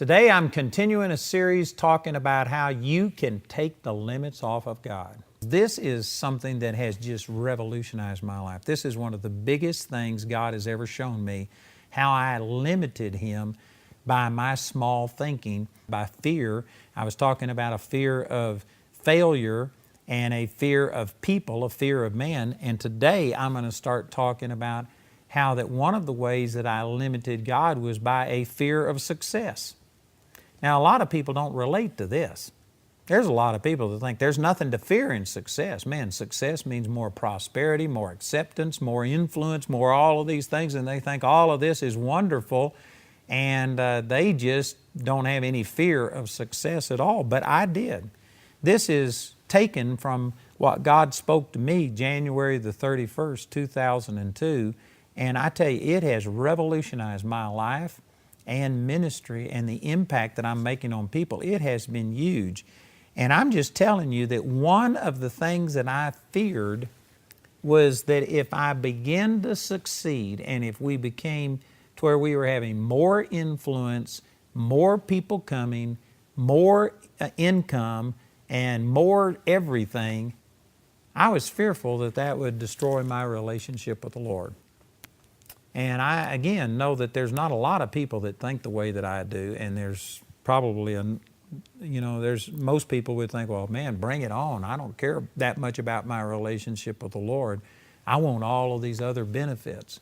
Today I'm continuing a series talking about how you can take the limits off of God. This is something that has just revolutionized my life. This is one of the biggest things God has ever shown me, how I limited Him by my small thinking, by fear. I was talking about a fear of failure and a fear of people, a fear of man. And today I'm going to start talking about how that one of the ways that I limited God was by a fear of success. Now, a lot of people don't relate to this. There's a lot of people that think there's nothing to fear in success. Man, success means more prosperity, more acceptance, more influence, more all of these things, and they think all of this is wonderful, and they just don't have any fear of success at all. But I did. This is taken from what God spoke to me January the 31st, 2002, and I tell you, it has revolutionized my life and ministry and the impact that I'm making on people. It has been huge. And I'm just telling you that one of the things that I feared was that if I began to succeed and if we became to where we were having more influence, more people coming, more income, and more everything, I was fearful that that would destroy my relationship with the Lord. And I, again, know that there's not a lot of people that think the way that I do, and there's probably, most people would think, well, man, bring it on. I don't care that much about my relationship with the Lord. I want all of these other benefits.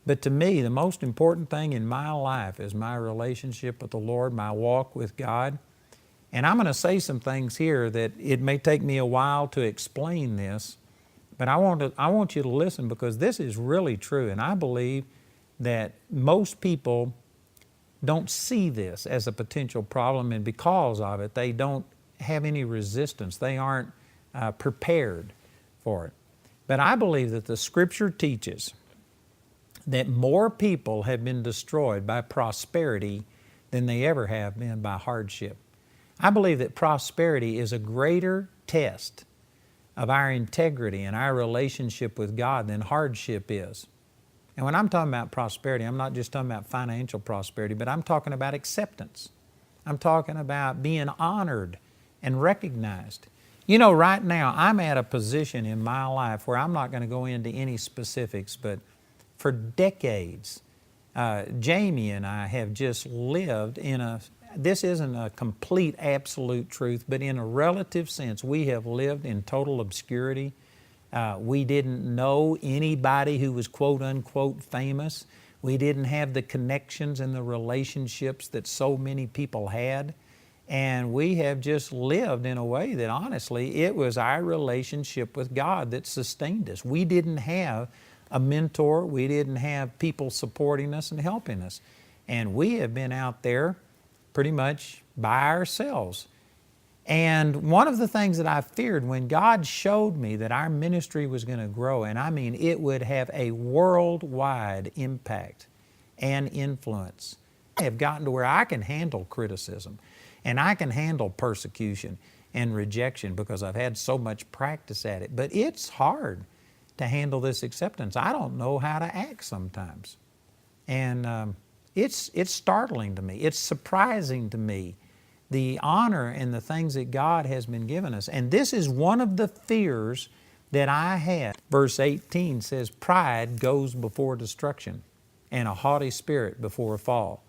But to me, the most important thing in my life is my relationship with the Lord, my walk with God. And I'm going to say some things here that it may take me a while to explain this, but I want you to listen, because this is really true. And I believe that most people don't see this as a potential problem, and because of it, they don't have any resistance. They aren't prepared for it. But I believe that the Scripture teaches that more people have been destroyed by prosperity than they ever have been by hardship. I believe that prosperity is a greater test of our integrity and our relationship with God than hardship is. And when I'm talking about prosperity, I'm not just talking about financial prosperity, but I'm talking about acceptance. I'm talking about being honored and recognized. You know, right now, I'm at a position in my life where I'm not going to go into any specifics, but for decades, Jamie and I have just lived in this isn't a complete absolute truth, but in a relative sense, we have lived in total obscurity. We didn't know anybody who was quote unquote famous. We didn't have the connections and the relationships that so many people had. And we have just lived in a way that honestly, it was our relationship with God that sustained us. We didn't have a mentor. We didn't have people supporting us and helping us. And we have been out there pretty much by ourselves. And one of the things that I feared when God showed me that our ministry was going to grow, and I mean it would have a worldwide impact and influence. I have gotten to where I can handle criticism and I can handle persecution and rejection because I've had so much practice at it. But it's hard to handle this acceptance. I don't know how to act sometimes. And it's startling to me. It's surprising to me, the honor and the things that God has been giving us. And this is one of the fears that I had. Verse 18 says, pride goes before destruction and a haughty spirit before a fall.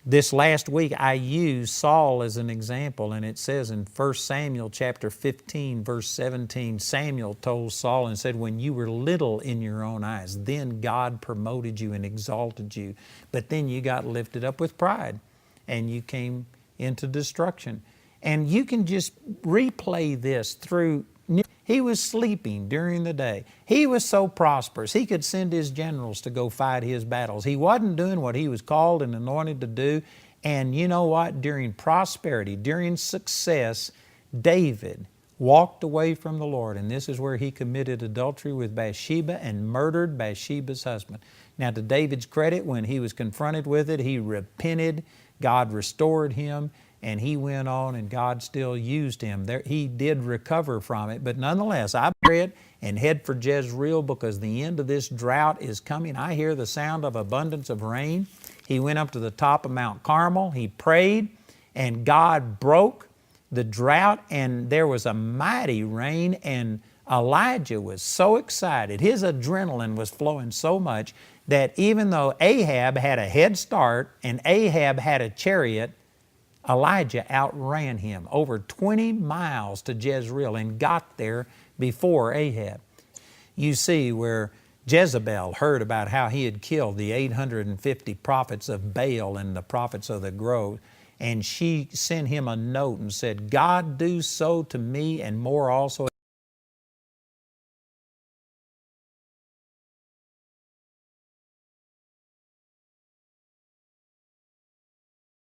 This last week I used Saul as an example, and it says in 1 Samuel chapter 15, verse 17, Samuel told Saul and said, when you were little in your own eyes, then God promoted you and exalted you. But then you got lifted up with pride and you came into destruction. And you can just replay this through. He was sleeping during the day. He was so prosperous. He could send his generals to go fight his battles. He wasn't doing what he was called and anointed to do. And you know what? During prosperity, during success, David walked away from the Lord. And this is where he committed adultery with Bathsheba and murdered Bathsheba's husband. Now, to David's credit, when he was confronted with it, he repented. God restored him. And he went on, and God still used him. He did recover from it, but nonetheless, I pray it and head for Jezreel because the end of this drought is coming. I hear the sound of abundance of rain. He went up to the top of Mount Carmel. He prayed, and God broke the drought, and there was a mighty rain, and Elijah was so excited. His adrenaline was flowing so much that even though Ahab had a head start and Ahab had a chariot, Elijah outran him over 20 miles to Jezreel and got there before Ahab. You see where Jezebel heard about how he had killed the 850 prophets of Baal and the prophets of the grove, and she sent him a note and said, God do so to me and more also